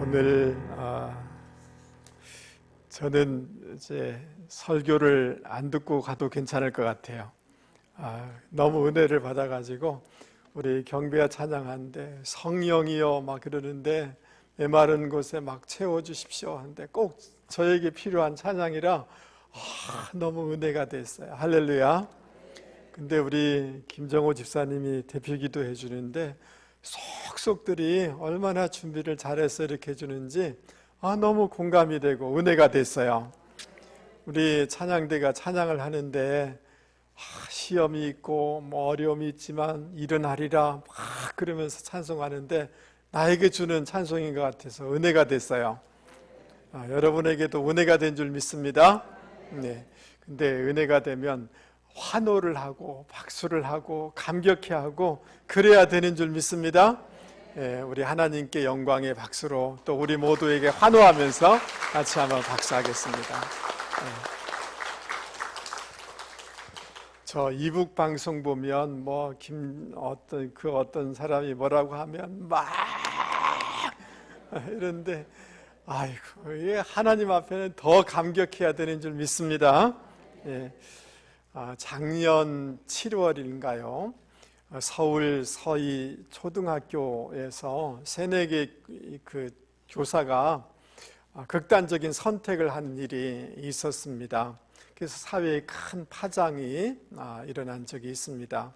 오늘 저는 이제 설교를 안 듣고 가도 괜찮을 것 같아요. 너무 은혜를 받아가지고 우리 경배와 찬양하는데 성령이여 막 그러는데 메마른 곳에 막 채워주십시오 하는데 꼭 저에게 필요한 찬양이라 너무 은혜가 됐어요. 할렐루야. 근데 우리 김정호 집사님이 대표기도 해주는데 속속들이 얼마나 준비를 잘해서 이렇게 해주는지 너무 공감이 되고 은혜가 됐어요. 우리 찬양대가 찬양을 하는데 시험이 있고 뭐 어려움이 있지만 일어나리라 막 그러면서 찬송하는데 나에게 주는 찬송인 것 같아서 은혜가 됐어요. 여러분에게도 은혜가 된 줄 믿습니다. 네. 근데 은혜가 되면 환호를 하고 박수를 하고 감격해하고 그래야 되는 줄 믿습니다. 우리 하나님께 영광의 박수로 또 우리 모두에게 환호하면서 같이 한번 박수하겠습니다. 저 이북 방송 보면 뭐 어떤 사람이 뭐라고 하면 막 이런데 아이고 이게 하나님 앞에는 더 감격해야 되는 줄 믿습니다. 작년 7월인가요? 서울 서희 초등학교에서 새내기 그 교사가 극단적인 선택을 한 일이 있었습니다. 그래서 사회에 큰 파장이 일어난 적이 있습니다.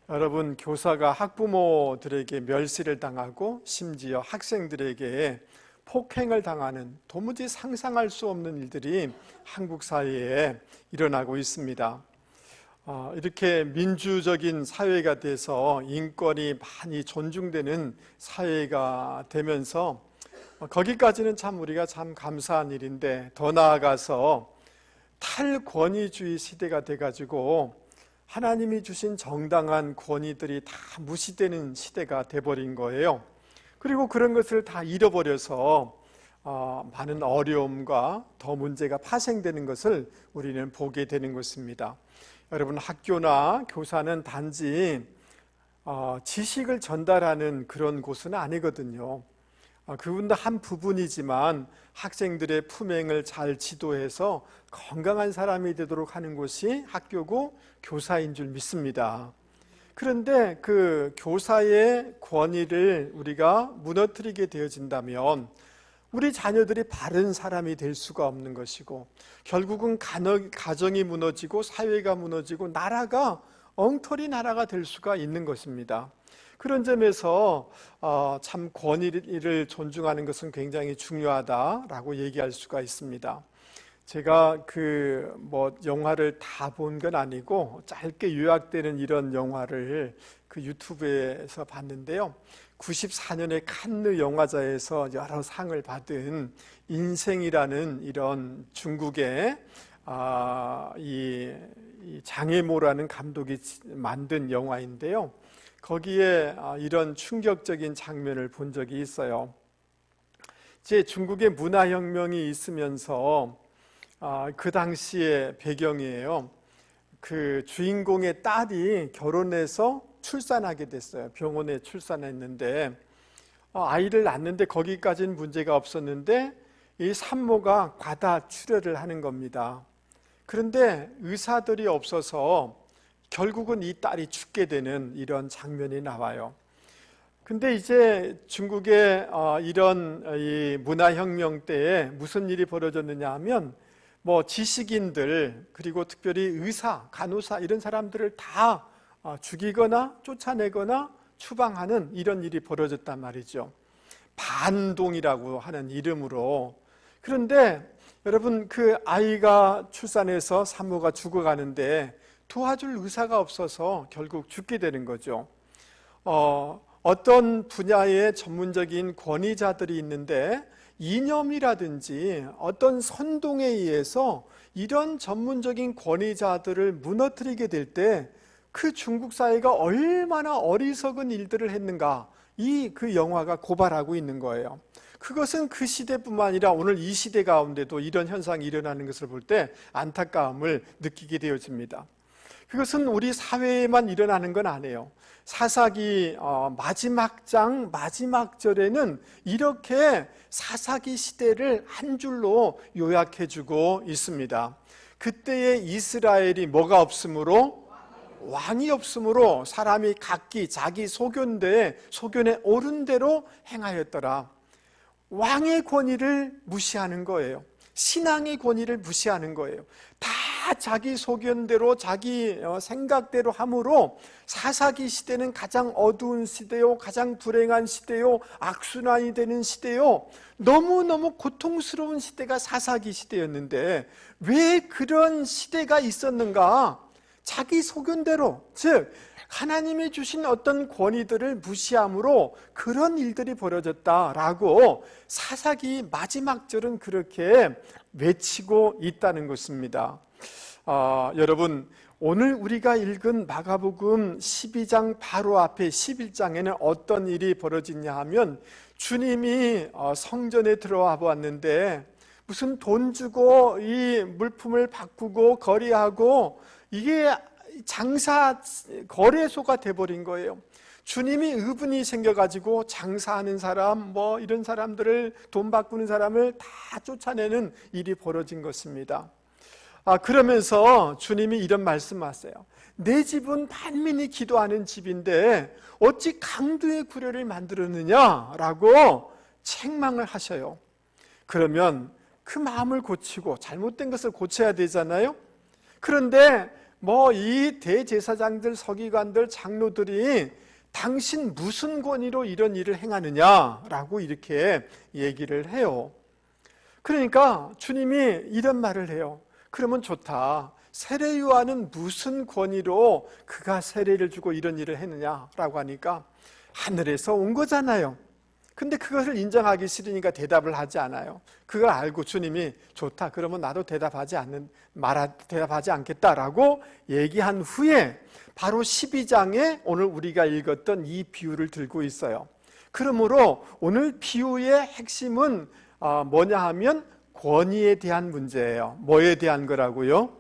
여러분, 교사가 학부모들에게 멸시를 당하고 심지어 학생들에게 폭행을 당하는 도무지 상상할 수 없는 일들이 한국 사회에 일어나고 있습니다. 이렇게 민주적인 사회가 돼서 인권이 많이 존중되는 사회가 되면서 거기까지는 참 우리가 참 감사한 일인데 더 나아가서 탈권위주의 시대가 돼가지고 하나님이 주신 정당한 권위들이 다 무시되는 시대가 돼버린 거예요. 그리고 그런 것을 다 잃어버려서 많은 어려움과 더 문제가 파생되는 것을 우리는 보게 되는 것입니다. 여러분, 학교나 교사는 단지 지식을 전달하는 그런 곳은 아니거든요. 그분도 한 부분이지만 학생들의 품행을 잘 지도해서 건강한 사람이 되도록 하는 곳이 학교고 교사인 줄 믿습니다. 그런데 그 교사의 권위를 우리가 무너뜨리게 되어진다면 우리 자녀들이 바른 사람이 될 수가 없는 것이고 결국은 가정이 무너지고 사회가 무너지고 나라가 엉터리 나라가 될 수가 있는 것입니다. 그런 점에서 참 권위를 존중하는 것은 굉장히 중요하다라고 얘기할 수가 있습니다. 제가 영화를 다 본 건 아니고 짧게 요약되는 이런 영화를 그 유튜브에서 봤는데요. 94년에 칸느 영화제에서 여러 상을 받은 인생이라는 이런 중국의 이 장혜모라는 감독이 만든 영화인데요. 거기에 이런 충격적인 장면을 본 적이 있어요. 제 중국의 문화혁명이 있으면서 그 당시의 배경이에요. 그 주인공의 딸이 결혼해서 출산하게 됐어요. 병원에 출산했는데 아이를 낳는데 거기까지는 문제가 없었는데 이 산모가 과다 출혈을 하는 겁니다. 그런데 의사들이 없어서 결국은 이 딸이 죽게 되는 이런 장면이 나와요. 근데 이제 중국의 이런 이 문화혁명 때에 무슨 일이 벌어졌느냐 하면 지식인들 그리고 특별히 의사, 간호사 이런 사람들을 다 죽이거나 쫓아내거나 추방하는 이런 일이 벌어졌단 말이죠. 반동이라고 하는 이름으로. 그런데 여러분, 그 아이가 출산해서 산모가 죽어가는데 도와줄 의사가 없어서 결국 죽게 되는 거죠. 어떤 분야의 전문적인 권위자들이 있는데 이념이라든지 어떤 선동에 의해서 이런 전문적인 권위자들을 무너뜨리게 될 때 그 중국 사회가 얼마나 어리석은 일들을 했는가, 그 영화가 고발하고 있는 거예요. 그것은 그 시대뿐만 아니라 오늘 이 시대 가운데도 이런 현상이 일어나는 것을 볼 때 안타까움을 느끼게 되어집니다. 그것은 우리 사회에만 일어나는 건 아니에요. 사사기 마지막 장 마지막 절에는 이렇게 사사기 시대를 한 줄로 요약해주고 있습니다. 그때의 이스라엘이 뭐가 없으므로? 왕이 없으므로 사람이 각기 자기 소견에 옳은 대로 행하였더라. 왕의 권위를 무시하는 거예요. 신앙의 권위를 무시하는 거예요. 다 자기 소견대로 자기 생각대로 함으로 사사기 시대는 가장 어두운 시대요, 가장 불행한 시대요, 악순환이 되는 시대요, 너무너무 고통스러운 시대가 사사기 시대였는데 왜 그런 시대가 있었는가? 자기 소견대로, 즉 하나님이 주신 어떤 권위들을 무시함으로 그런 일들이 벌어졌다라고 사사기 마지막 절은 그렇게 외치고 있다는 것입니다. 여러분, 오늘 우리가 읽은 마가복음 12장 바로 앞에 11장에는 어떤 일이 벌어지냐 하면 주님이 성전에 들어와 보았는데 무슨 돈 주고 이 물품을 바꾸고 거래하고 이게 장사 거래소가 돼버린 거예요. 주님이 의분이 생겨가지고 장사하는 사람 이런 사람들을, 돈 바꾸는 사람을 다 쫓아내는 일이 벌어진 것입니다. 그러면서 주님이 이런 말씀하세요. 내 집은 만민이 기도하는 집인데 어찌 강도의 구려를 만들었느냐라고 책망을 하셔요. 그러면 그 마음을 고치고 잘못된 것을 고쳐야 되잖아요. 그런데 이 대제사장들, 서기관들, 장로들이 당신 무슨 권위로 이런 일을 행하느냐라고 이렇게 얘기를 해요. 그러니까 주님이 이런 말을 해요. 그러면 좋다. 세례 요한은 무슨 권위로 그가 세례를 주고 이런 일을 했느냐라고 하니까 하늘에서 온 거잖아요. 근데 그것을 인정하기 싫으니까 대답을 하지 않아요. 그걸 알고 주님이 좋다. 그러면 나도 대답하지 않겠다라고 얘기한 후에 바로 12장에 오늘 우리가 읽었던 이 비유를 들고 있어요. 그러므로 오늘 비유의 핵심은 뭐냐 하면 권위에 대한 문제예요. 뭐에 대한 거라고요?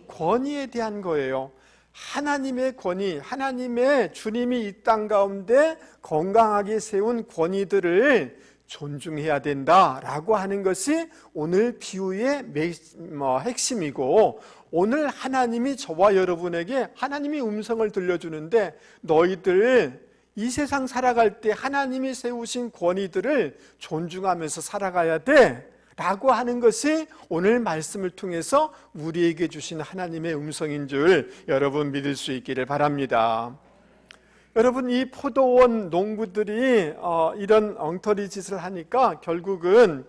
권위에 대한 거예요. 하나님의 권위, 하나님의 주님이 이 땅 가운데 건강하게 세운 권위들을 존중해야 된다라고 하는 것이 오늘 비유의 핵심이고, 오늘 하나님이 저와 여러분에게 하나님이 음성을 들려주는데 너희들 이 세상 살아갈 때 하나님이 세우신 권위들을 존중하면서 살아가야 돼 라고 하는 것이 오늘 말씀을 통해서 우리에게 주신 하나님의 음성인 줄 여러분 믿을 수 있기를 바랍니다. 여러분, 이 포도원 농부들이 이런 엉터리 짓을 하니까 결국은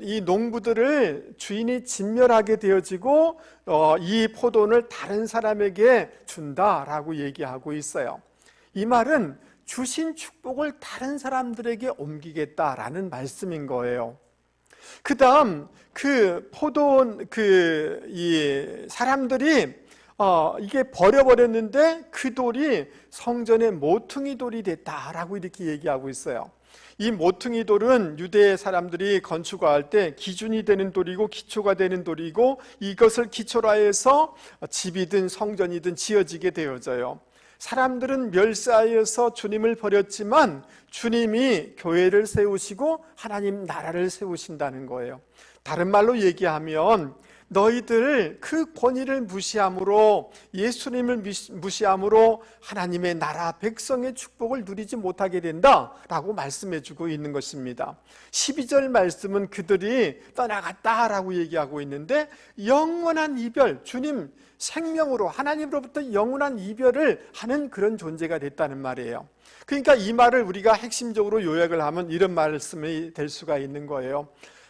이 농부들을 주인이 진멸하게 되어지고 이 포도원을 다른 사람에게 준다라고 얘기하고 있어요. 이 말은 주신 축복을 다른 사람들에게 옮기겠다라는 말씀인 거예요. 그 다음 그 포도원 이 사람들이 이게 버려버렸는데 그 돌이 성전의 모퉁이 돌이 됐다라고 이렇게 얘기하고 있어요. 이 모퉁이 돌은 유대 사람들이 건축할 때 기준이 되는 돌이고 기초가 되는 돌이고 이것을 기초로 해서 집이든 성전이든 지어지게 되어져요. 사람들은 멸시하여서 주님을 버렸지만 주님이 교회를 세우시고 하나님 나라를 세우신다는 거예요. 다른 말로 얘기하면 너희들 그 권위를 무시함으로, 예수님을 무시함으로 하나님의 나라 백성의 축복을 누리지 못하게 된다라고 말씀해주고 있는 것입니다. 12절 말씀은 그들이 떠나갔다라고 얘기하고 있는데 영원한 이별, 주님 생명으로 하나님으로부터 영원한 이별을 하는 그런 존재가 됐다는 말이에요. 그러니까 이 말을 우리가 핵심적으로 요약을 하면 이런 말씀이 될 수가 있는 거예요.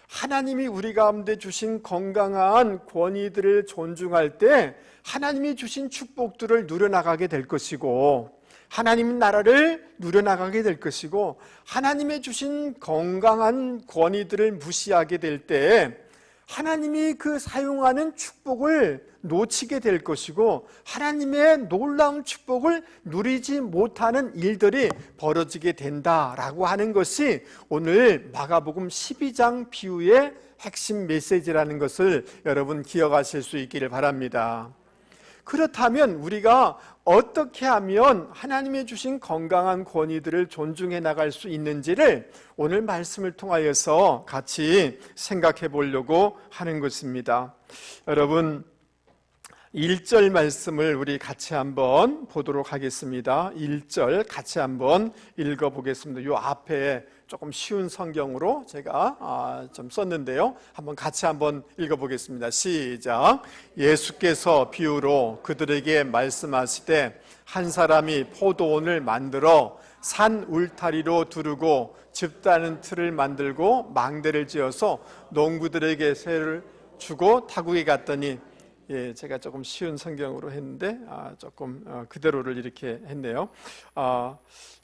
하나님이 우리 가운데 주신 건강한 권위들을 존중할 때 하나님이 주신 축복들을 누려나가게 될 것이고, 하나님 나라를 누려나가게 될 것이고, 하나님의 주신 건강한 권위들을 무시하게 될 때 하나님이 그 사용하는 축복을 놓치게 될 것이고, 하나님의 놀라운 축복을 누리지 못하는 일들이 벌어지게 된다라고 하는 것이 오늘 마가복음 12장 비유의 핵심 메시지라는 것을 여러분 기억하실 수 있기를 바랍니다. 그렇다면 우리가 어떻게 하면 하나님이 주신 건강한 권위들을 존중해 나갈 수 있는지를 오늘 말씀을 통하여서 같이 생각해 보려고 하는 것입니다. 여러분, 1절 말씀을 우리 같이 한번 보도록 하겠습니다. 1절 같이 한번 읽어보겠습니다. 이 앞에 조금 쉬운 성경으로 제가 좀 썼는데요. 한번 같이 한번 읽어보겠습니다. 시작. 예수께서 비유로 그들에게 말씀하시되 한 사람이 포도원을 만들어 산 울타리로 두르고 즙다는 틀을 만들고 망대를 지어서 농부들에게 세를 주고 타국에 갔더니, 제가 조금 쉬운 성경으로 했는데 조금 그대로를 이렇게 했네요.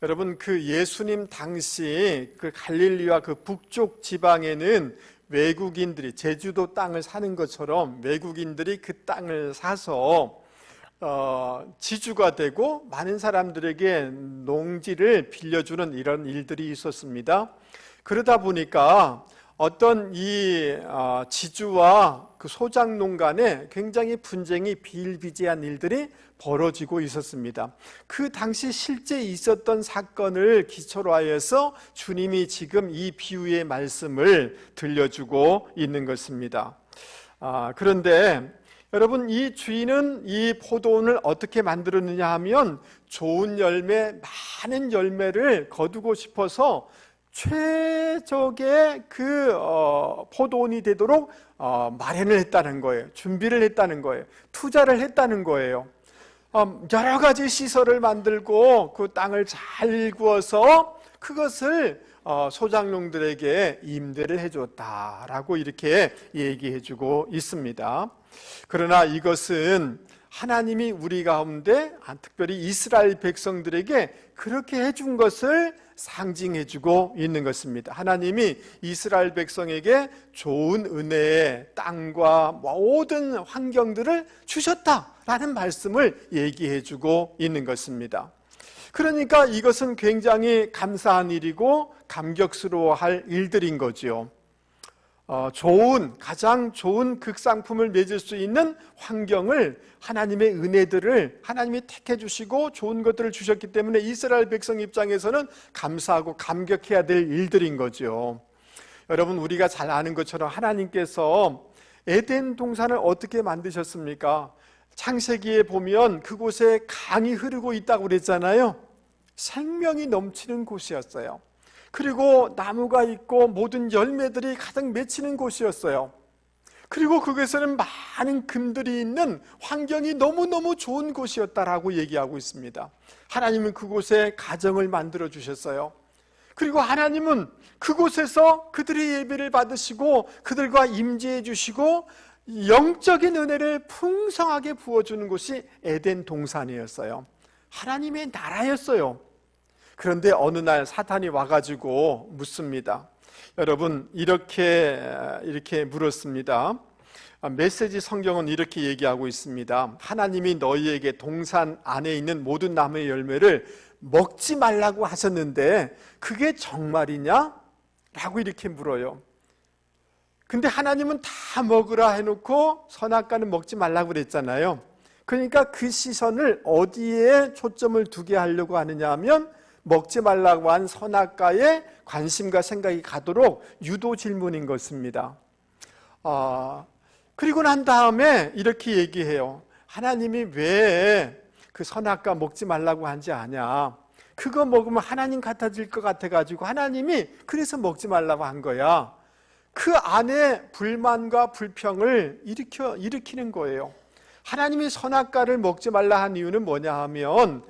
여러분, 그 예수님 당시 그 갈릴리와 그 북쪽 지방에는 외국인들이 제주도 땅을 사는 것처럼 외국인들이 그 땅을 사서 지주가 되고 많은 사람들에게 농지를 빌려주는 이런 일들이 있었습니다. 그러다 보니까 어떤 이 지주와 그 소작농 간에 굉장히 분쟁이 비일비재한 일들이 벌어지고 있었습니다. 그 당시 실제 있었던 사건을 기초로 하여서 주님이 지금 이 비유의 말씀을 들려주고 있는 것입니다. 그런데 여러분, 이 주인은 이 포도원을 어떻게 만들었느냐 하면 좋은 열매, 많은 열매를 거두고 싶어서 최적의 그 포도원이 되도록 마련을 했다는 거예요. 준비를 했다는 거예요. 투자를 했다는 거예요. 여러 가지 시설을 만들고 그 땅을 잘 구워서 그것을 소작농들에게 임대를 해줬다라고 이렇게 얘기해주고 있습니다. 그러나 이것은 하나님이 우리 가운데 특별히 이스라엘 백성들에게 그렇게 해준 것을 상징해주고 있는 것입니다. 하나님이 이스라엘 백성에게 좋은 은혜의 땅과 모든 환경들을 주셨다라는 말씀을 얘기해주고 있는 것입니다. 그러니까 이것은 굉장히 감사한 일이고 감격스러워할 일들인 거죠. 가장 좋은 극상품을 맺을 수 있는 환경을, 하나님의 은혜들을 하나님이 택해 주시고 좋은 것들을 주셨기 때문에 이스라엘 백성 입장에서는 감사하고 감격해야 될 일들인 거죠. 여러분, 우리가 잘 아는 것처럼 하나님께서 에덴 동산을 어떻게 만드셨습니까? 창세기에 보면 그곳에 강이 흐르고 있다고 그랬잖아요. 생명이 넘치는 곳이었어요. 그리고 나무가 있고 모든 열매들이 가득 맺히는 곳이었어요. 그리고 그곳에는 많은 금들이 있는 환경이 너무너무 좋은 곳이었다라고 얘기하고 있습니다. 하나님은 그곳에 가정을 만들어 주셨어요. 그리고 하나님은 그곳에서 그들의 예배를 받으시고 그들과 임재해 주시고 영적인 은혜를 풍성하게 부어주는 곳이 에덴 동산이었어요. 하나님의 나라였어요. 그런데 어느 날 사탄이 와가지고 묻습니다. 여러분, 이렇게 물었습니다. 메시지 성경은 이렇게 얘기하고 있습니다. 하나님이 너희에게 동산 안에 있는 모든 나무의 열매를 먹지 말라고 하셨는데 그게 정말이냐? 라고 이렇게 물어요. 근데 하나님은 다 먹으라 해놓고 선악과는 먹지 말라고 그랬잖아요. 그러니까 그 시선을 어디에 초점을 두게 하려고 하느냐 하면 먹지 말라고 한 선악과에 관심과 생각이 가도록 유도 질문인 것입니다. 그리고 난 다음에 이렇게 얘기해요. 하나님이 왜 그 선악과 먹지 말라고 한지 아냐? 그거 먹으면 하나님 같아질 것 같아가지고 하나님이 그래서 먹지 말라고 한 거야. 그 안에 불만과 불평을 일으키는 거예요. 하나님이 선악과를 먹지 말라 한 이유는 뭐냐 하면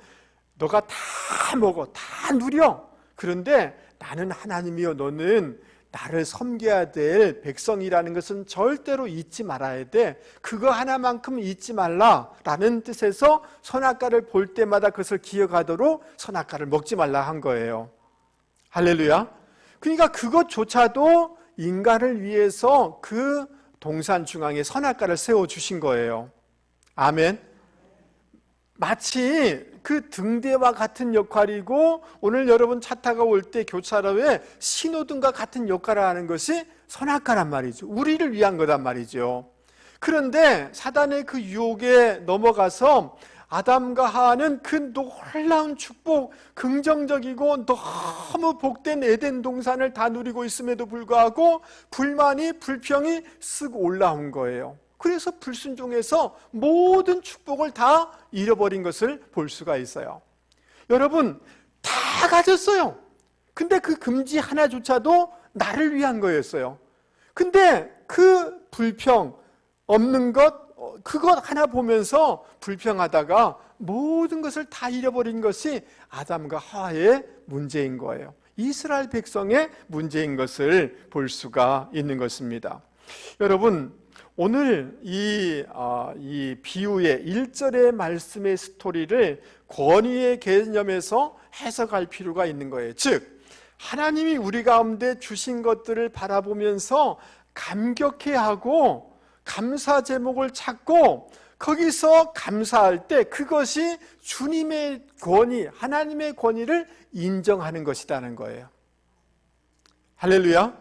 너가 다 먹어, 다 누려. 그런데 나는 하나님이요, 너는 나를 섬겨야 될 백성이라는 것은 절대로 잊지 말아야 돼. 그거 하나만큼 잊지 말라라는 뜻에서 선악과를 볼 때마다 그것을 기억하도록 선악과를 먹지 말라 한 거예요. 할렐루야. 그러니까 그것조차도 인간을 위해서 그 동산 중앙에 선악과를 세워주신 거예요. 아멘. 마치 그 등대와 같은 역할이고, 오늘 여러분 차 타고 올 때 교차로에 신호등과 같은 역할을 하는 것이 선악과란 말이죠. 우리를 위한 거란 말이죠. 그런데 사단의 그 유혹에 넘어가서 아담과 하와는 그 놀라운 축복, 긍정적이고 너무 복된 에덴 동산을 다 누리고 있음에도 불구하고 불만이, 불평이 쓱 올라온 거예요. 그래서 불순종해서 모든 축복을 다 잃어버린 것을 볼 수가 있어요. 여러분, 다 가졌어요. 근데 그 금지 하나조차도 나를 위한 거였어요. 근데 그 불평, 없는 것, 그것 하나 보면서 불평하다가 모든 것을 다 잃어버린 것이 아담과 하와의 문제인 거예요. 이스라엘 백성의 문제인 것을 볼 수가 있는 것입니다. 여러분, 오늘 이 비유의 1절의 말씀의 스토리를 권위의 개념에서 해석할 필요가 있는 거예요. 즉, 하나님이 우리 가운데 주신 것들을 바라보면서 감격해하고 감사 제목을 찾고 거기서 감사할 때 그것이 주님의 권위, 하나님의 권위를 인정하는 것이라는 거예요. 할렐루야.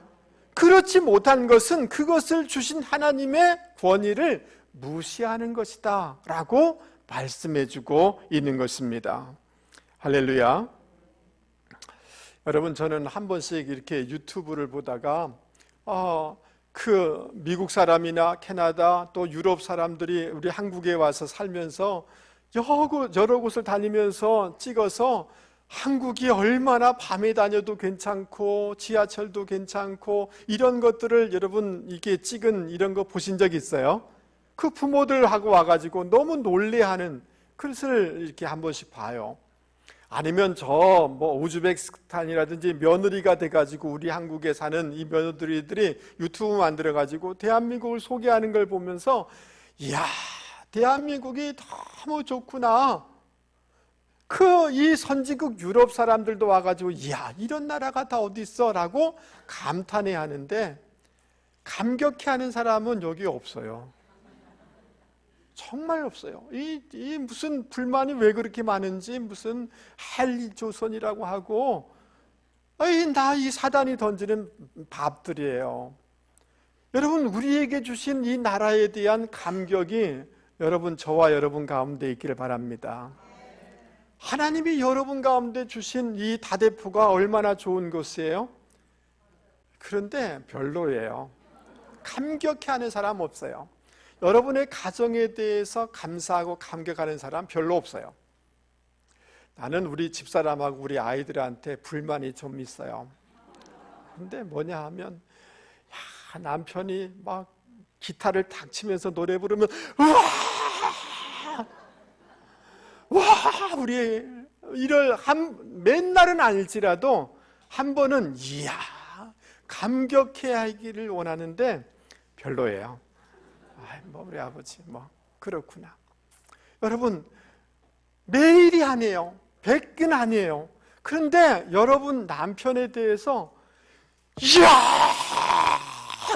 그렇지 못한 것은 그것을 주신 하나님의 권위를 무시하는 것이다 라고 말씀해주고 있는 것입니다. 할렐루야. 여러분, 저는 한 번씩 이렇게 유튜브를 보다가 그 미국 사람이나 캐나다 또 유럽 사람들이 우리 한국에 와서 살면서 여러 곳을 다니면서 찍어서 한국이 얼마나 밤에 다녀도 괜찮고 지하철도 괜찮고 이런 것들을 여러분 이게 찍은 이런 거 보신 적 있어요? 그 부모들하고 와가지고 너무 놀래하는 그것을 이렇게 한 번씩 봐요. 아니면 우즈베키스탄이라든지 며느리가 돼가지고 우리 한국에 사는 이 며느리들이 유튜브 만들어가지고 대한민국을 소개하는 걸 보면서 이야, 대한민국이 너무 좋구나. 이 선진국 유럽 사람들도 와가지고 이야, 이런 나라가 다 어디 있어? 라고 감탄해 하는데 감격해하는 사람은 여기 없어요. 정말 없어요. 이 무슨 불만이 왜 그렇게 많은지 무슨 헬조선이라고 하고 이 사단이 던지는 밥들이에요. 여러분, 우리에게 주신 이 나라에 대한 감격이 여러분, 저와 여러분 가운데 있기를 바랍니다. 하나님이 여러분 가운데 주신 이 다대포가 얼마나 좋은 것이에요? 그런데 별로예요. 감격해하는 사람 없어요. 여러분의 가정에 대해서 감사하고 감격하는 사람 별로 없어요. 나는 우리 집사람하고 우리 아이들한테 불만이 좀 있어요. 근데 뭐냐 하면 남편이 막 기타를 탁 치면서 노래 부르면 와 우리 맨날은 아닐지라도 한 번은 이야 감격해야 하기를 원하는데 별로예요. 우리 아버지 그렇구나. 여러분, 매일이 아니에요. 100은 아니에요. 그런데 여러분 남편에 대해서 이야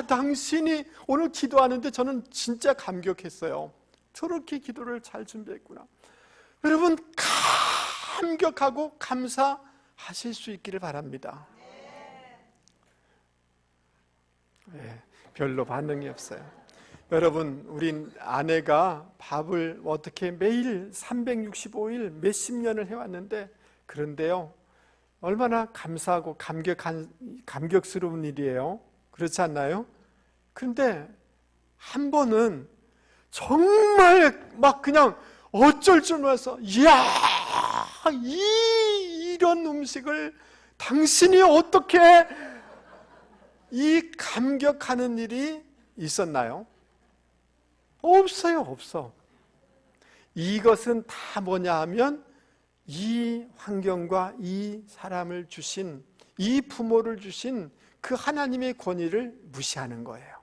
당신이 오늘 기도하는데 저는 진짜 감격했어요. 저렇게 기도를 잘 준비했구나. 여러분, 감격하고 감사하실 수 있기를 바랍니다. 별로 반응이 없어요. 여러분, 우리 아내가 밥을 어떻게 매일 365일 몇십 년을 해왔는데, 그런데요, 얼마나 감사하고 감격스러운 일이에요. 그렇지 않나요? 그런데 한 번은 정말 막 그냥 어쩔 줄 몰라서 이야 이런 음식을 당신이 어떻게 이 감격하는 일이 있었나요? 없어요. 없어. 이것은 다 뭐냐 하면 이 환경과 이 사람을 주신, 이 부모를 주신 그 하나님의 권위를 무시하는 거예요.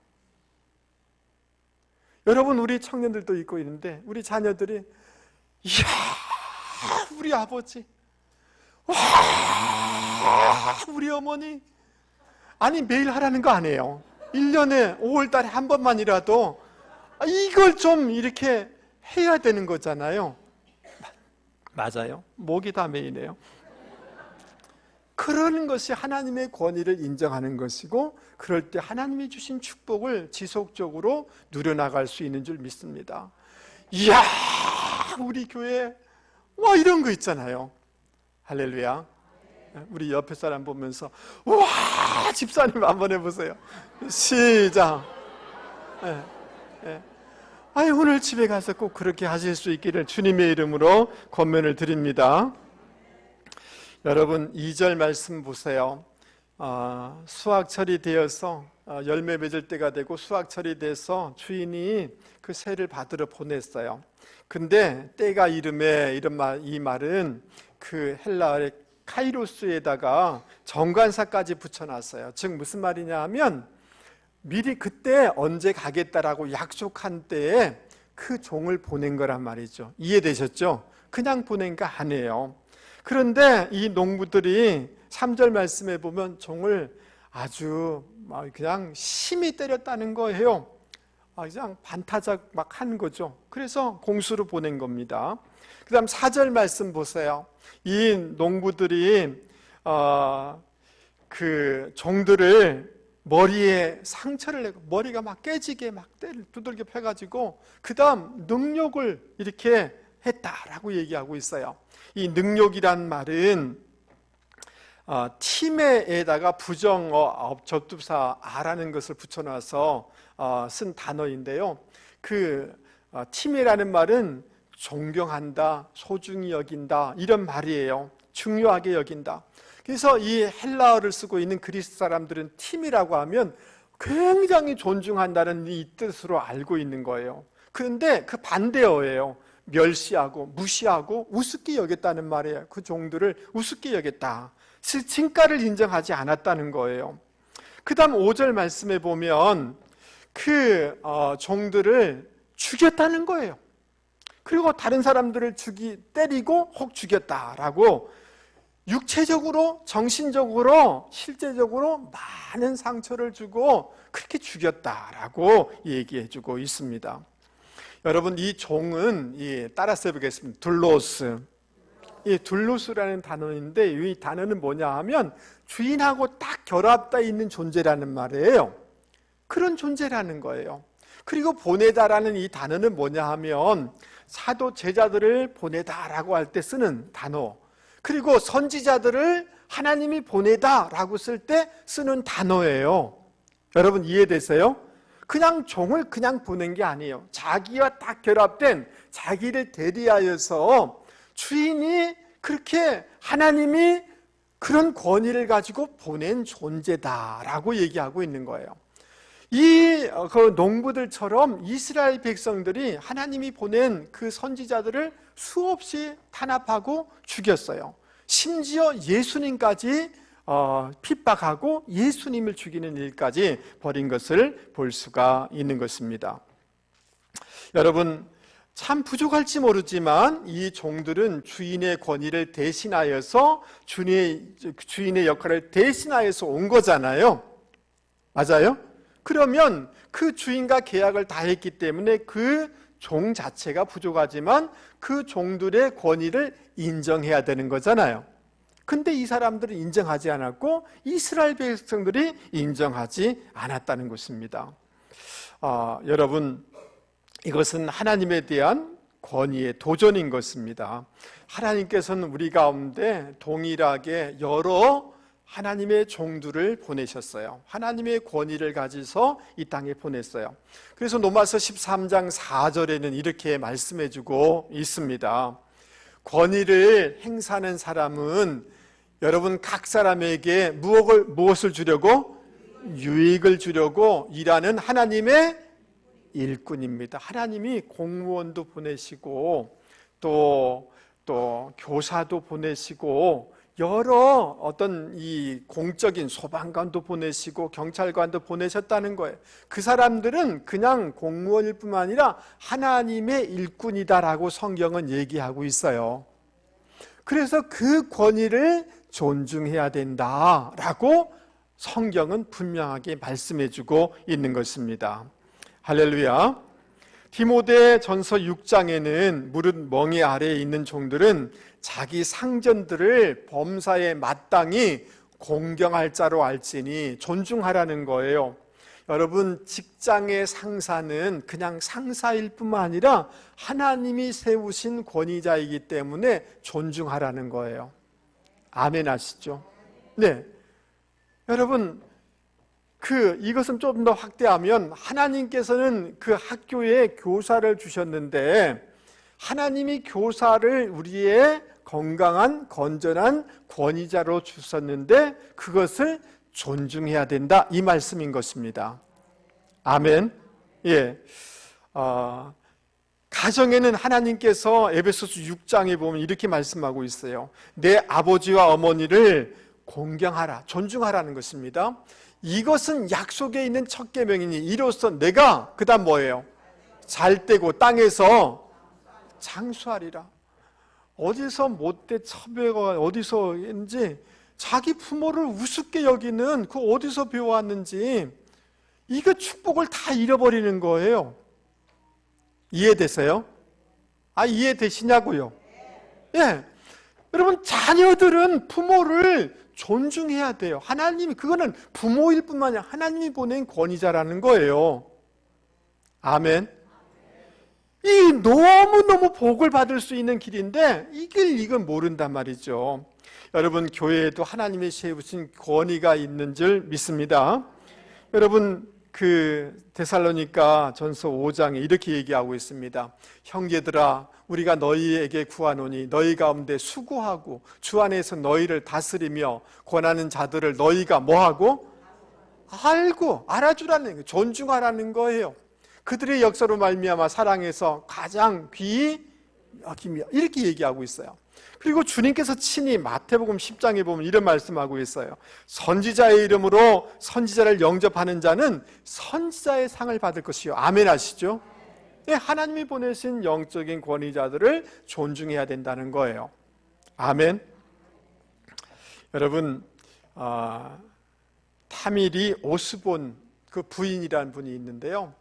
여러분, 우리 청년들도 있고 있는데 우리 자녀들이 이야 우리 아버지, 와 우리 어머니, 아니 매일 하라는 거 아니에요. 1년에 5월달에 한 번만이라도 이걸 좀 이렇게 해야 되는 거잖아요. 맞아요. 목이 다 메이네요. 그러는 것이 하나님의 권위를 인정하는 것이고, 그럴 때 하나님이 주신 축복을 지속적으로 누려나갈 수 있는 줄 믿습니다. 이야, 우리 교회 와 이런 거 있잖아요. 할렐루야. 우리 옆에 사람 보면서 와 집사님 한번 해보세요. 시작. 아니, 오늘 집에 가서 꼭 그렇게 하실 수 있기를 주님의 이름으로 권면을 드립니다. 여러분 2절 말씀 보세요. 수확철이 되어서 열매 맺을 때가 되고 수확철이 돼서 주인이 그 새를 받으러 보냈어요. 근데 때가 이름에 이 말은 그 헬라어의 카이로스에다가 정관사까지 붙여놨어요. 즉 무슨 말이냐 하면 미리 그때 언제 가겠다라고 약속한 때에 그 종을 보낸 거란 말이죠. 이해되셨죠? 그냥 보낸 거 아니에요. 그런데 이 농부들이 3절 말씀에 보면 종을 아주 그냥 심히 때렸다는 거예요. 그냥 반타작 막 한 거죠. 그래서 공수로 보낸 겁니다. 그 다음 4절 말씀 보세요. 이 농부들이 그 종들을 머리에 상처를 내고 머리가 막 깨지게 막 두들겨 펴가지고 그 다음 능욕을 이렇게 했다라고 얘기하고 있어요. 이 능욕이란 말은 팀에다가 부정어 접두사 아라는 것을 붙여놔서 쓴 단어인데요. 그 팀이라는 말은 존경한다, 소중히 여긴다 이런 말이에요. 중요하게 여긴다. 그래서 이 헬라어를 쓰고 있는 그리스 사람들은 팀이라고 하면 굉장히 존중한다는 이 뜻으로 알고 있는 거예요. 그런데 그 반대어예요. 멸시하고 무시하고 우습게 여겼다는 말이에요. 그 종들을 우습게 여겼다. 진가를 인정하지 않았다는 거예요. 그 다음 5절 말씀에 보면 그 종들을 죽였다는 거예요. 그리고 다른 사람들을 때리고 혹 죽였다라고 육체적으로, 정신적으로, 실제적으로 많은 상처를 주고 그렇게 죽였다라고 얘기해주고 있습니다. 여러분 이 종은 따라서 해보겠습니다. 둘로스. 이 둘로스라는 단어인데 이 단어는 뭐냐 하면 주인하고 딱 결합되어 있는 존재라는 말이에요. 그런 존재라는 거예요. 그리고 보내다라는 이 단어는 뭐냐 하면 사도 제자들을 보내다라고 할 때 쓰는 단어, 그리고 선지자들을 하나님이 보내다라고 쓸 때 쓰는 단어예요. 여러분 이해되세요? 그냥 종을 그냥 보낸 게 아니에요. 자기와 딱 결합된 자기를 대리하여서 주인이 그렇게 하나님이 그런 권위를 가지고 보낸 존재다라고 얘기하고 있는 거예요. 그 농부들처럼 이스라엘 백성들이 하나님이 보낸 그 선지자들을 수없이 탄압하고 죽였어요. 심지어 예수님까지 핍박하고 예수님을 죽이는 일까지 벌인 것을 볼 수가 있는 것입니다. 여러분 참 부족할지 모르지만 이 종들은 주인의 권위를 대신하여서 주인의 역할을 대신하여서 온 거잖아요. 맞아요? 그러면 그 주인과 계약을 다 했기 때문에 그 종 자체가 부족하지만 그 종들의 권위를 인정해야 되는 거잖아요. 근데 이 사람들은 인정하지 않았고 이스라엘 백성들이 인정하지 않았다는 것입니다. 여러분 이것은 하나님에 대한 권위의 도전인 것입니다. 하나님께서는 우리 가운데 동일하게 여러 하나님의 종들을 보내셨어요. 하나님의 권위를 가지서 이 땅에 보냈어요. 그래서 로마서 13장 4절에는 이렇게 말씀해주고 있습니다. 권위를 행사하는 사람은 여러분 각 사람에게 무엇을 주려고? 유익을 주려고 일하는 하나님의 일꾼입니다. 하나님이 공무원도 보내시고 또 교사도 보내시고 여러 어떤 이 공적인 소방관도 보내시고 경찰관도 보내셨다는 거예요. 그 사람들은 그냥 공무원일 뿐만 아니라 하나님의 일꾼이다라고 성경은 얘기하고 있어요. 그래서 그 권위를 존중해야 된다라고 성경은 분명하게 말씀해주고 있는 것입니다. 할렐루야. 디모데전서 6장에는 무릇 멍에 아래에 있는 종들은 자기 상전들을 범사에 마땅히 공경할 자로 알지니 존중하라는 거예요. 여러분, 직장의 상사는 그냥 상사일 뿐만 아니라 하나님이 세우신 권위자이기 때문에 존중하라는 거예요. 아멘 하시죠? 네. 여러분, 이것은 좀 더 확대하면 하나님께서는 그 학교에 교사를 주셨는데 하나님이 교사를 우리의 건강한 건전한 권위자로 주셨는데 그것을 존중해야 된다, 이 말씀인 것입니다. 아멘. 예. 가정에는 하나님께서 에베소서 6장에 보면 이렇게 말씀하고 있어요. 내 아버지와 어머니를 공경하라, 존중하라는 것입니다. 이것은 약속에 있는 첫 계명이니 이로써 내가 그다음 뭐예요? 잘되고 땅에서 장수하리라. 어디서 못돼 처배가 어디서인지 자기 부모를 우습게 여기는 그 어디서 배워왔는지 이거 축복을 다 잃어버리는 거예요. 이해되세요? 이해되시냐고요? 예. 여러분, 자녀들은 부모를 존중해야 돼요. 하나님이, 그거는 부모일 뿐만 아니라 하나님이 보낸 권위자라는 거예요. 아멘. 이 너무너무 복을 받을 수 있는 길인데 이걸 모른단 말이죠. 여러분, 교회에도 하나님이 세우신 권위가 있는 줄 믿습니다. 여러분, 데살로니가 전서 5장에 이렇게 얘기하고 있습니다. 형제들아, 우리가 너희에게 구하노니 너희 가운데 수고하고 주 안에서 너희를 다스리며 권하는 자들을 너희가 뭐하고? 알고 알아주라는 거예요. 존중하라는 거예요. 그들의 역사로 말미암아 사랑해서 가장 귀히 여기며, 이렇게 얘기하고 있어요. 그리고 주님께서 친히 마태복음 10장에 보면 이런 말씀하고 있어요. 선지자의 이름으로 선지자를 영접하는 자는 선지자의 상을 받을 것이요. 아멘 하시죠? 네, 하나님이 보내신 영적인 권위자들을 존중해야 된다는 거예요. 아멘. 여러분, 타미리 오스본 그 부인이라는 분이 있는데요.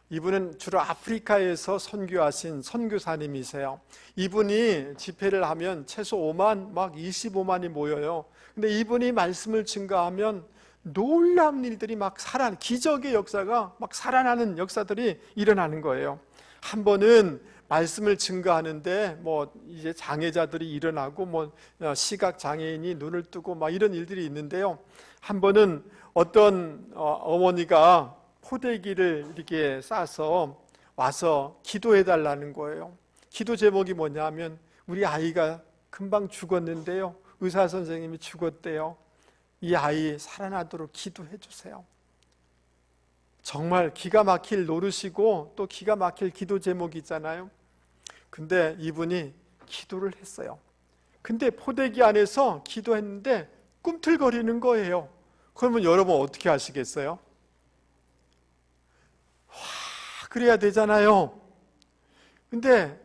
이분은 주로 아프리카에서 선교하신 선교사님이세요. 이분이 집회를 하면 최소 5만, 막 25만이 모여요. 근데 이분이 말씀을 증거하면 놀라운 일들이 막 기적의 역사가 막 살아나는 역사들이 일어나는 거예요. 한 번은 말씀을 증거하는데 이제 장애자들이 일어나고 시각 장애인이 눈을 뜨고 막 이런 일들이 있는데요. 한 번은 어떤 어머니가 포대기를 이렇게 싸서 와서 기도해 달라는 거예요. 기도 제목이 뭐냐면 우리 아이가 금방 죽었는데요. 의사 선생님이 죽었대요. 이 아이 살아나도록 기도해 주세요. 정말 기가 막힐 노릇이고 또 기가 막힐 기도 제목이잖아요. 근데 이분이 기도를 했어요. 근데 포대기 안에서 기도했는데 꿈틀거리는 거예요. 그러면 여러분 어떻게 하시겠어요? 그래야 되잖아요. 근데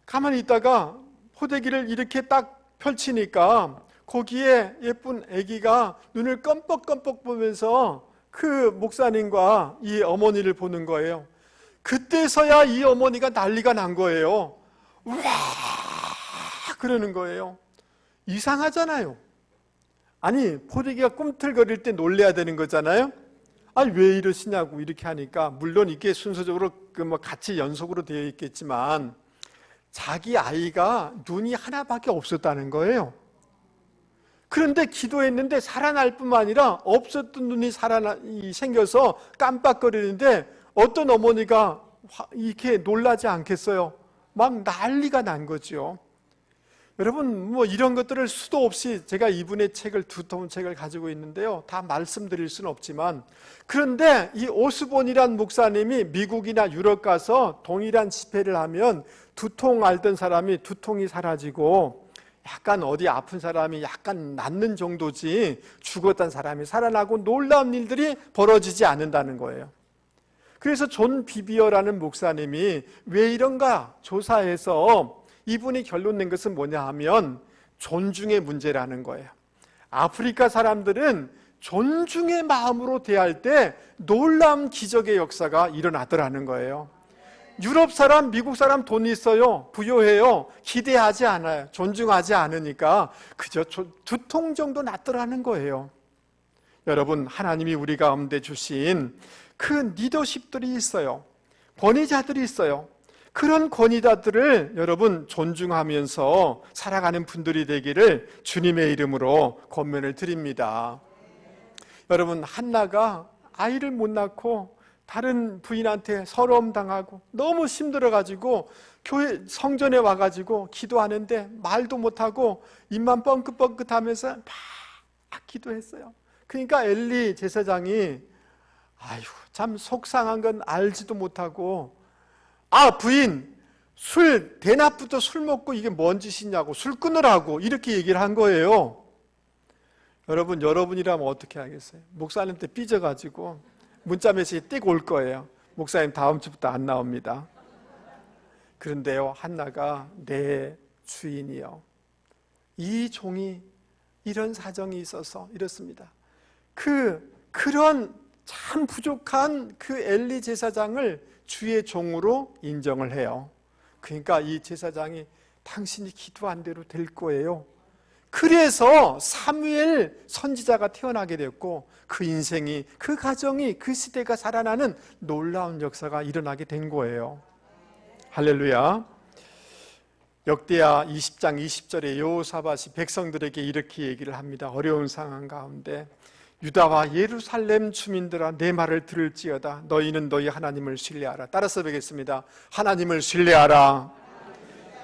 가만히 있다가 포대기를 이렇게 딱 펼치니까 거기에 예쁜 아기가 눈을 껌뻑껌뻑 보면서 그 목사님과 이 어머니를 보는 거예요. 그때서야 이 어머니가 난리가 난 거예요. 우와 그러는 거예요. 이상하잖아요. 아니, 포대기가 꿈틀거릴 때 놀래야 되는 거잖아요. 아니, 왜 이러시냐고 이렇게 하니까, 물론 이게 순서적으로 같이 연속으로 되어 있겠지만 자기 아이가 눈이 하나밖에 없었다는 거예요. 그런데 기도했는데 살아날 뿐만 아니라 없었던 눈이 생겨서 깜빡거리는데 어떤 어머니가 이렇게 놀라지 않겠어요? 막 난리가 난 거죠. 여러분, 이런 것들을 수도 없이 제가 이분의 책을, 두터운 책을 가지고 있는데요. 다 말씀드릴 수는 없지만, 그런데 이 오스본이란 목사님이 미국이나 유럽 가서 동일한 집회를 하면 두통 앓던 사람이 두통이 사라지고, 약간 어디 아픈 사람이 약간 낫는 정도지 죽었던 사람이 살아나고 놀라운 일들이 벌어지지 않는다는 거예요. 그래서 존 비비어라는 목사님이 왜 이런가 조사해서 이분이 결론 낸 것은 뭐냐 하면 존중의 문제라는 거예요. 아프리카 사람들은 존중의 마음으로 대할 때 놀라운 기적의 역사가 일어나더라는 거예요. 유럽 사람, 미국 사람 돈 있어요, 부유해요, 기대하지 않아요, 존중하지 않으니까 그저 두통 정도 낫더라는 거예요. 여러분, 하나님이 우리 가운데 주신 그 리더십들이 있어요. 권위자들이 있어요. 그런 권위자들을 여러분 존중하면서 살아가는 분들이 되기를 주님의 이름으로 권면을 드립니다. 여러분, 한나가 아이를 못 낳고 다른 부인한테 서러움 당하고 너무 힘들어가지고 교회 성전에 와가지고 기도하는데 말도 못하고 입만 뻥긋뻥긋하면서 막 기도했어요. 그러니까 엘리 제사장이 아유 참 속상한 건 알지도 못하고, 아 부인, 술 대낮부터 술 먹고 이게 뭔 짓이냐고, 술 끊으라고 이렇게 얘기를 한 거예요. 여러분, 여러분이라면 어떻게 하겠어요? 목사님한테 삐져가지고 문자 메시지 띡 올 거예요. 목사님 다음 주부터 안 나옵니다. 그런데요, 한나가 내 주인이요, 이 종이 이런 사정이 있어서 이렇습니다. 그런 참 부족한 그 엘리 제사장을 주의 종으로 인정을 해요. 그러니까 이 제사장이 당신이 기도한 대로 될 거예요. 그래서 사무엘 선지자가 태어나게 됐고 그 인생이, 그 가정이, 그 시대가 살아나는 놀라운 역사가 일어나게 된 거예요. 할렐루야. 역대하 20장 20절에 여호사밧이 백성들에게 이렇게 얘기를 합니다. 어려운 상황 가운데 유다와 예루살렘 주민들아, 내 말을 들을지어다. 너희는 너희 하나님을 신뢰하라. 따라서 뵙겠습니다. 하나님을 신뢰하라.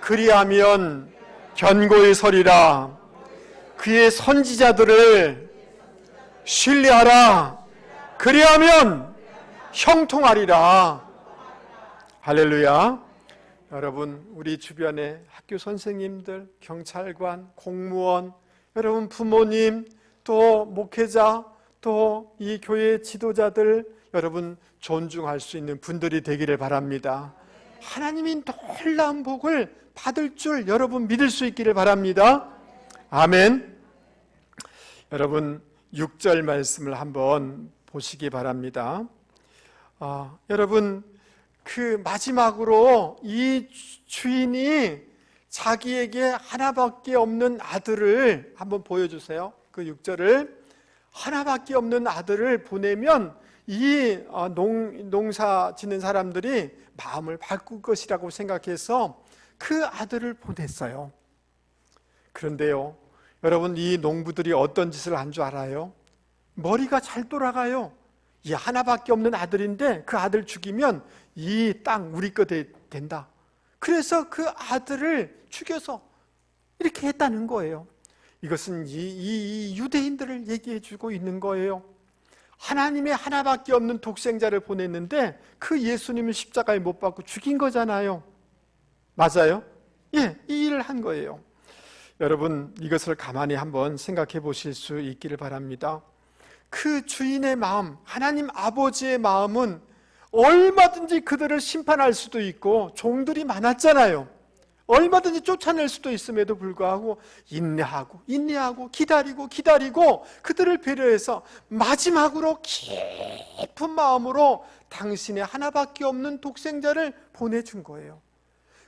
그리하면 견고히 서리라. 그의 선지자들을 신뢰하라. 그리하면 형통하리라. 할렐루야. 여러분, 우리 주변에 학교 선생님들, 경찰관, 공무원, 여러분 부모님, 또 목회자, 또 이 교회 지도자들, 여러분 존중할 수 있는 분들이 되기를 바랍니다. 하나님이 놀라운 복을 받을 줄 여러분 믿을 수 있기를 바랍니다. 아멘. 여러분 6절 말씀을 한번 보시기 바랍니다. 여러분, 그 마지막으로 이 주인이 자기에게 하나밖에 없는 아들을 한번 보여주세요. 그 6절을, 하나밖에 없는 아들을 보내면 이 농사 짓는 사람들이 마음을 바꿀 것이라고 생각해서 그 아들을 보냈어요. 그런데요, 여러분, 이 농부들이 어떤 짓을 한 줄 알아요? 머리가 잘 돌아가요. 이 하나밖에 없는 아들인데 그 아들 죽이면 이 땅 우리 거 된다. 그래서 그 아들을 죽여서 이렇게 했다는 거예요. 이것은 이 유대인들을 얘기해 주고 있는 거예요. 하나님의 하나밖에 없는 독생자를 보냈는데 그 예수님을 십자가에 못 박고 죽인 거잖아요. 맞아요? 예, 이 일을 한 거예요. 여러분, 이것을 가만히 한번 생각해 보실 수 있기를 바랍니다. 그 주인의 마음, 하나님 아버지의 마음은 얼마든지 그들을 심판할 수도 있고, 종들이 많았잖아요. 얼마든지 쫓아낼 수도 있음에도 불구하고 인내하고 기다리고 그들을 배려해서 마지막으로 깊은 마음으로 당신의 하나밖에 없는 독생자를 보내준 거예요.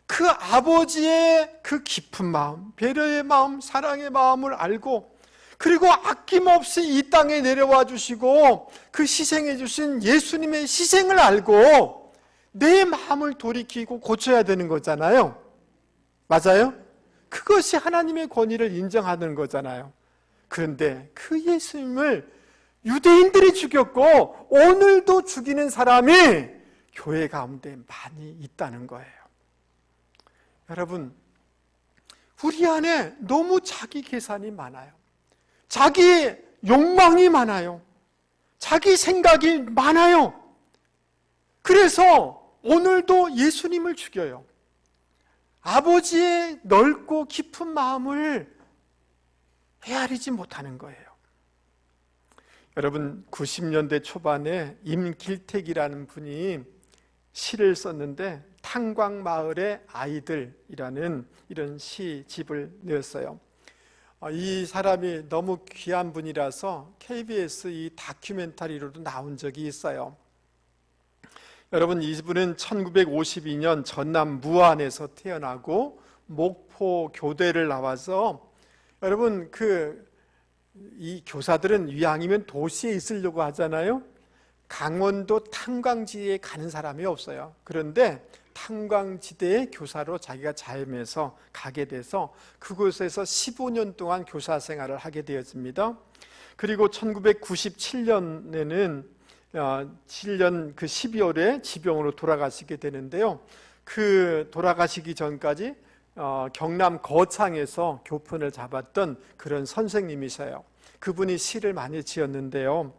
그 아버지의 그 깊은 마음, 배려의 마음, 사랑의 마음을 알고, 그리고 아낌없이 이 땅에 내려와 주시고 그 희생해 주신 예수님의 희생을 알고 내 마음을 돌이키고 고쳐야 되는 거잖아요. 맞아요? 그것이 하나님의 권위를 인정하는 거잖아요. 그런데 그 예수님을 유대인들이 죽였고 오늘도 죽이는 사람이 교회 가운데 많이 있다는 거예요. 여러분, 우리 안에 너무 자기 계산이 많아요. 자기 욕망이 많아요. 자기 생각이 많아요. 그래서 오늘도 예수님을 죽여요. 아버지의 넓고 깊은 마음을 헤아리지 못하는 거예요. 여러분, 90년대 초반에 임길택이라는 분이 시를 썼는데 탄광마을의 아이들이라는 이런 시집을 내었어요. 이 사람이 너무 귀한 분이라서 KBS 이 다큐멘터리로도 나온 적이 있어요. 여러분, 이분은 1952년 전남 무안에서 태어나고 목포 교대를 나와서, 여러분 이 교사들은 이왕이면 도시에 있으려고 하잖아요. 강원도 탄광지에 가는 사람이 없어요. 그런데 탄광지대의 교사로 자기가 자임해서 가게 돼서 그곳에서 15년 동안 교사 생활을 하게 되었습니다. 그리고 1997년에는 7년 그 12월에 지병으로 돌아가시게 되는데요. 그 돌아가시기 전까지 경남 거창에서 교편을 잡았던 그런 선생님이세요. 그분이 시를 많이 지었는데요.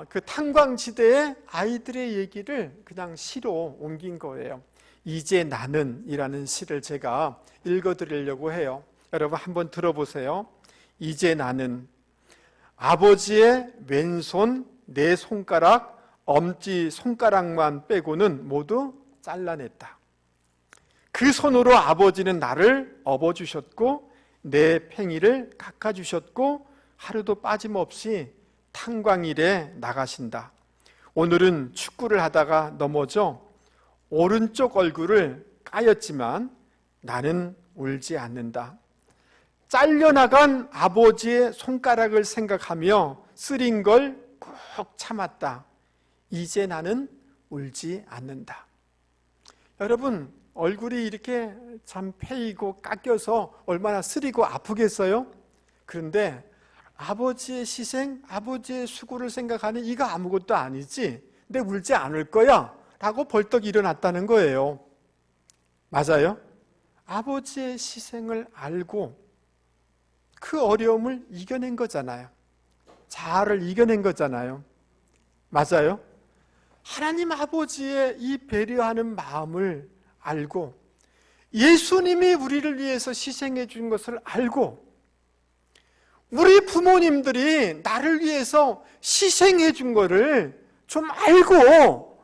그 탄광지대의 아이들의 얘기를 그냥 시로 옮긴 거예요. 이제 나는 이라는 시를 제가 읽어드리려고 해요. 여러분 한번 들어보세요. 이제 나는 아버지의 왼손 네 손가락 엄지 손가락만 빼고는 모두 잘라냈다. 그 손으로 아버지는 나를 업어주셨고 내 팽이를 깎아주셨고 하루도 빠짐없이 탄광일에 나가신다. 오늘은 축구를 하다가 넘어져 오른쪽 얼굴을 까였지만 나는 울지 않는다. 잘려나간 아버지의 손가락을 생각하며 쓰린 걸 꾹 참았다. 이제 나는 울지 않는다. 여러분, 얼굴이 이렇게 참 패이고 깎여서 얼마나 쓰리고 아프겠어요? 그런데 아버지의 희생, 아버지의 수고를 생각하니 이거 아무것도 아니지, 내 울지 않을 거야 라고 벌떡 일어났다는 거예요. 맞아요? 아버지의 희생을 알고 그 어려움을 이겨낸 거잖아요. 자아를 이겨낸 거잖아요. 맞아요? 하나님 아버지의 이 배려하는 마음을 알고 예수님이 우리를 위해서 희생해 준 것을 알고 우리 부모님들이 나를 위해서 희생해 준 것을 좀 알고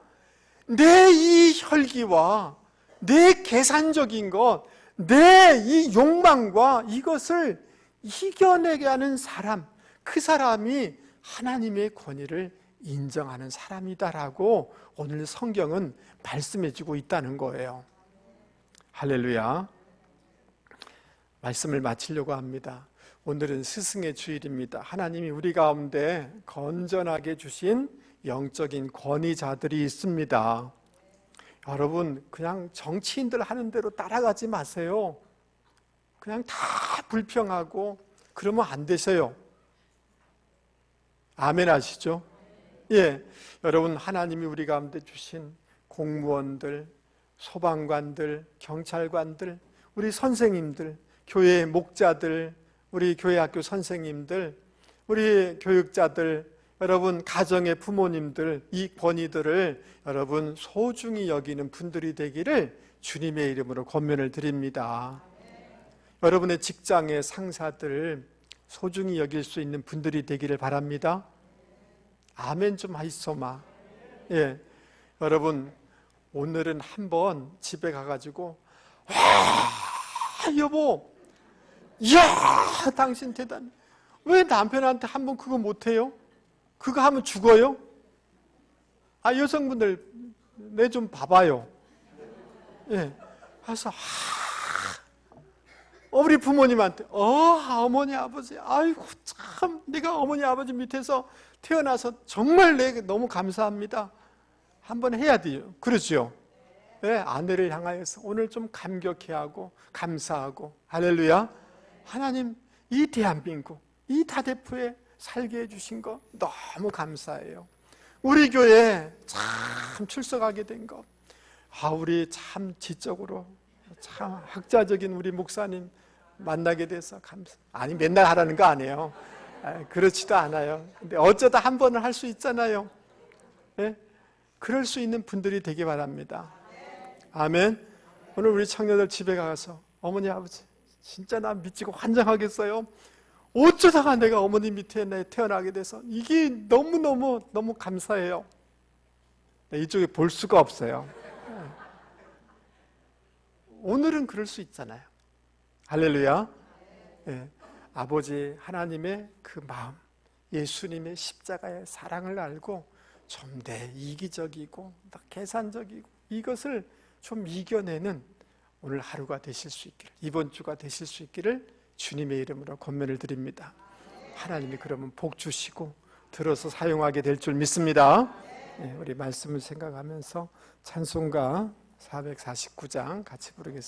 내 이 혈기와 내 계산적인 것, 내 이 욕망과 이것을 이겨내게 하는 사람, 그 사람이 하나님의 권위를 인정하는 사람이다라고 오늘 성경은 말씀해주고 있다는 거예요. 할렐루야. 말씀을 마치려고 합니다. 오늘은 스승의 주일입니다. 하나님이 우리 가운데 건전하게 주신 영적인 권위자들이 있습니다. 여러분, 그냥 정치인들 하는 대로 따라가지 마세요. 그냥 다 불평하고 그러면 안 되세요. 아멘 하시죠? 예, 여러분, 하나님이 우리 가운데 주신 공무원들, 소방관들, 경찰관들, 우리 선생님들, 교회 목자들, 우리 교회 학교 선생님들, 우리 교육자들, 여러분 가정의 부모님들, 이 권위들을 여러분 소중히 여기는 분들이 되기를 주님의 이름으로 권면을 드립니다. 여러분의 직장의 상사들 소중히 여길 수 있는 분들이 되기를 바랍니다. 아멘 좀 하이소마. 예, 여러분 오늘은 한번 집에 가가지고 와 여보, 이야 당신 대단해. 왜 남편한테 한번 그거 못해요? 그거 하면 죽어요? 아 여성분들 내 좀 봐봐요. 예, 그래서 우리 부모님한테 어머니 아버지 아이고 참 내가 어머니 아버지 밑에서 태어나서 정말 내게 너무 감사합니다. 한번 해야 돼요. 그렇죠? 네, 아내를 향하여서 오늘 좀 감격해 하고 감사하고 할렐루야. 하나님 이 대한민국 이 다대포에 살게 해주신 거 너무 감사해요. 우리 교회 참 출석하게 된 거, 우리 참 지적으로 참 학자적인 우리 목사님 만나게 돼서 감사. 아니 맨날 하라는 거 아니에요. 그렇지도 않아요. 근데 어쩌다 한 번은 할 수 있잖아요. 네? 그럴 수 있는 분들이 되기 바랍니다. 아멘. 오늘 우리 청년들 집에 가서 어머니 아버지 진짜 나 미치고 환장하겠어요. 어쩌다가 내가 어머니 밑에 태어나게 돼서 이게 너무 감사해요. 이쪽에 볼 수가 없어요. 오늘은 그럴 수 있잖아요. 할렐루야. 예, 아버지 하나님의 그 마음, 예수님의 십자가의 사랑을 알고 좀 내 이기적이고 계산적이고 이것을 좀 이겨내는 오늘 하루가 되실 수 있기를, 이번 주가 되실 수 있기를 주님의 이름으로 권면을 드립니다. 하나님이 그러면 복 주시고 들어서 사용하게 될 줄 믿습니다. 우리 말씀을 생각하면서 찬송가 449장 같이 부르겠습니다.